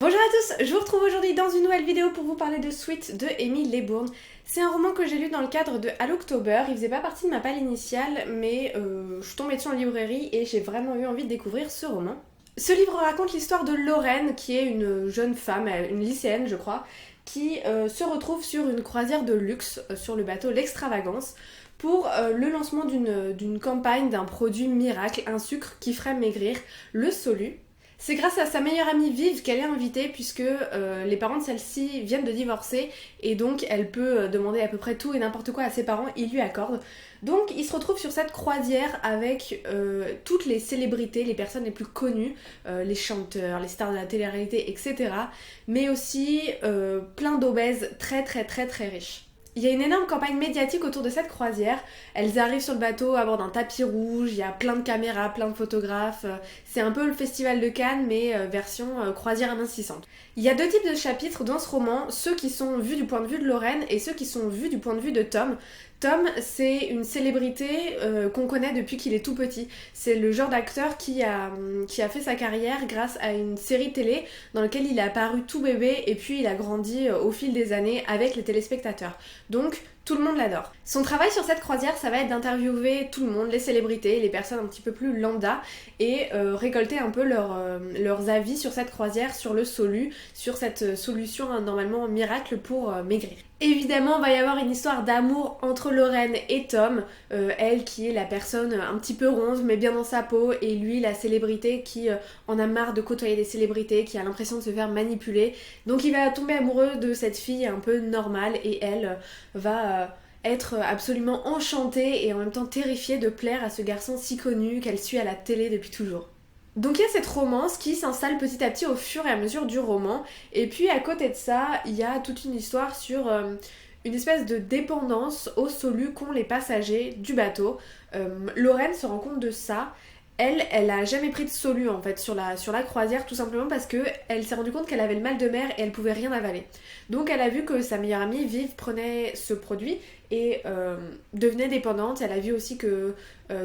Bonjour à tous, je vous retrouve aujourd'hui dans une nouvelle vidéo pour vous parler de Sweet de Émile Lesbourn. C'est un roman que j'ai lu dans le cadre de Halloctober, il faisait pas partie de ma palle initiale, mais je suis tombée dessus en librairie et j'ai vraiment eu envie de découvrir ce roman. Ce livre raconte l'histoire de Lorraine, qui est une jeune femme, une lycéenne je crois, qui se retrouve sur une croisière de luxe, sur le bateau L'Extravagance, pour le lancement d'une campagne d'un produit miracle, un sucre qui ferait maigrir, le Solu. C'est grâce à sa meilleure amie Vive qu'elle est invitée puisque les parents de celle-ci viennent de divorcer et donc elle peut demander à peu près tout et n'importe quoi à ses parents, ils lui accordent. Donc il se retrouve sur cette croisière avec toutes les célébrités, les personnes les plus connues, les chanteurs, les stars de la télé-réalité, etc. Mais aussi plein d'obèses très très très très riches. Il y a une énorme campagne médiatique autour de cette croisière. Elles arrivent sur le bateau à bord d'un tapis rouge, il y a plein de caméras, plein de photographes. C'est un peu le festival de Cannes, mais version croisière amincissante. Il y a deux types de chapitres dans ce roman, ceux qui sont vus du point de vue de Lorraine et ceux qui sont vus du point de vue de Tom. Tom, c'est une célébrité qu'on connaît depuis qu'il est tout petit. C'est le genre d'acteur qui a fait sa carrière grâce à une série télé dans laquelle il est apparu tout bébé et puis il a grandi au fil des années avec les téléspectateurs. Donc, tout le monde l'adore. Son travail sur cette croisière, ça va être d'interviewer tout le monde, les célébrités, les personnes un petit peu plus lambda, et récolter un peu leurs avis sur cette croisière, sur le Solu, sur cette solution normalement miracle pour maigrir. Évidemment, il va y avoir une histoire d'amour entre Lorraine et Tom, elle qui est la personne un petit peu ronde mais bien dans sa peau, et lui la célébrité qui en a marre de côtoyer des célébrités, qui a l'impression de se faire manipuler. Donc il va tomber amoureux de cette fille un peu normale et elle va être absolument enchantée et en même temps terrifiée de plaire à ce garçon si connu qu'elle suit à la télé depuis toujours. Donc il y a cette romance qui s'installe petit à petit au fur et à mesure du roman, et puis à côté de ça, il y a toute une histoire sur une espèce de dépendance au Solu qu'ont les passagers du bateau. Lorraine se rend compte de ça. Elle a jamais pris de Solu en fait sur la croisière, tout simplement parce que elle s'est rendue compte qu'elle avait le mal de mer et elle pouvait rien avaler. Donc elle a vu que sa meilleure amie Vive prenait ce produit et devenait dépendante. Elle a vu aussi que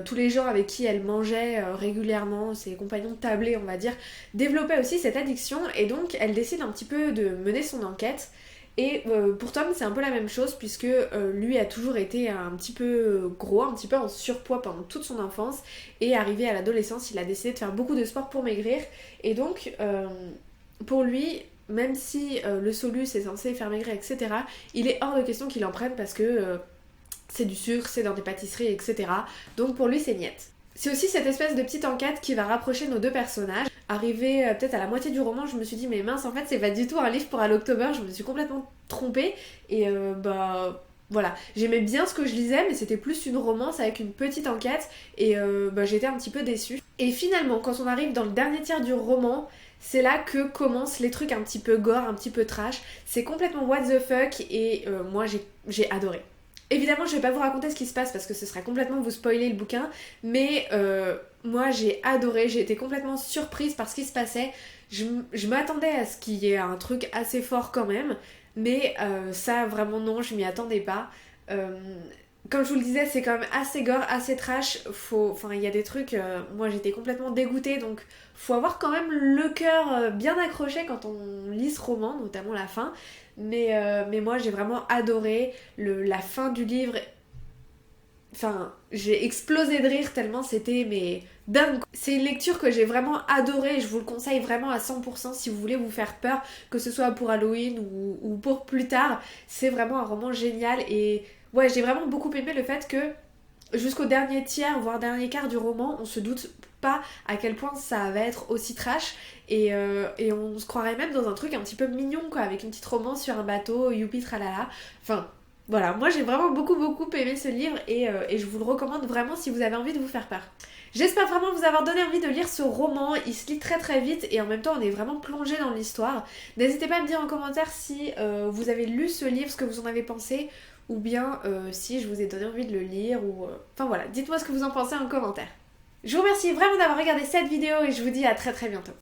tous les gens avec qui elle mangeait régulièrement, ses compagnons de tablée on va dire, développaient aussi cette addiction, et donc elle décide un petit peu de mener son enquête. Et pour Tom, c'est un peu la même chose puisque lui a toujours été un petit peu gros, un petit peu en surpoids pendant toute son enfance, et arrivé à l'adolescence, il a décidé de faire beaucoup de sport pour maigrir. Et donc, pour lui, même si le Solus est censé faire maigrir, etc., il est hors de question qu'il en prenne parce que c'est du sucre, c'est dans des pâtisseries, etc. Donc pour lui, c'est niette. C'est aussi cette espèce de petite enquête qui va rapprocher nos deux personnages. Arrivé peut-être à la moitié du roman, je me suis dit mais mince, en fait c'est pas du tout un livre pour Halloctober, je me suis complètement trompée, et voilà, j'aimais bien ce que je lisais mais c'était plus une romance avec une petite enquête, et j'étais un petit peu déçue. Et finalement, quand on arrive dans le dernier tiers du roman, c'est là que commencent les trucs un petit peu gore, un petit peu trash. C'est complètement what the fuck, et moi j'ai adoré. Évidemment, je vais pas vous raconter ce qui se passe parce que ce serait complètement vous spoiler le bouquin, mais moi j'ai adoré, j'ai été complètement surprise par ce qui se passait. Je m'attendais à ce qu'il y ait un truc assez fort quand même, mais ça vraiment non, je m'y attendais pas. Euh, Comme je vous le disais, c'est quand même assez gore, assez trash. Enfin, il y a des trucs, moi j'étais complètement dégoûtée, donc faut avoir quand même le cœur bien accroché quand on lit ce roman, notamment la fin. Mais moi j'ai vraiment adoré la fin du livre. Enfin, j'ai explosé de rire tellement c'était mais dingue. C'est une lecture que j'ai vraiment adorée et je vous le conseille vraiment à 100% si vous voulez vous faire peur, que ce soit pour Halloween ou pour plus tard. C'est vraiment un roman génial, et ouais, j'ai vraiment beaucoup aimé le fait que jusqu'au dernier tiers, voire dernier quart du roman, on se doute pas à quel point ça va être aussi trash, et on se croirait même dans un truc un petit peu mignon quoi, avec une petite romance sur un bateau, youpi tralala. Enfin, voilà, moi j'ai vraiment beaucoup beaucoup aimé ce livre, et je vous le recommande vraiment si vous avez envie de vous faire peur. J'espère vraiment vous avoir donné envie de lire ce roman, il se lit très très vite et en même temps on est vraiment plongé dans l'histoire. N'hésitez pas à me dire en commentaire si vous avez lu ce livre, ce que vous en avez pensé, ou bien si je vous ai donné envie de le lire, ou... Enfin voilà, dites-moi ce que vous en pensez en commentaire. Je vous remercie vraiment d'avoir regardé cette vidéo et je vous dis à très très bientôt.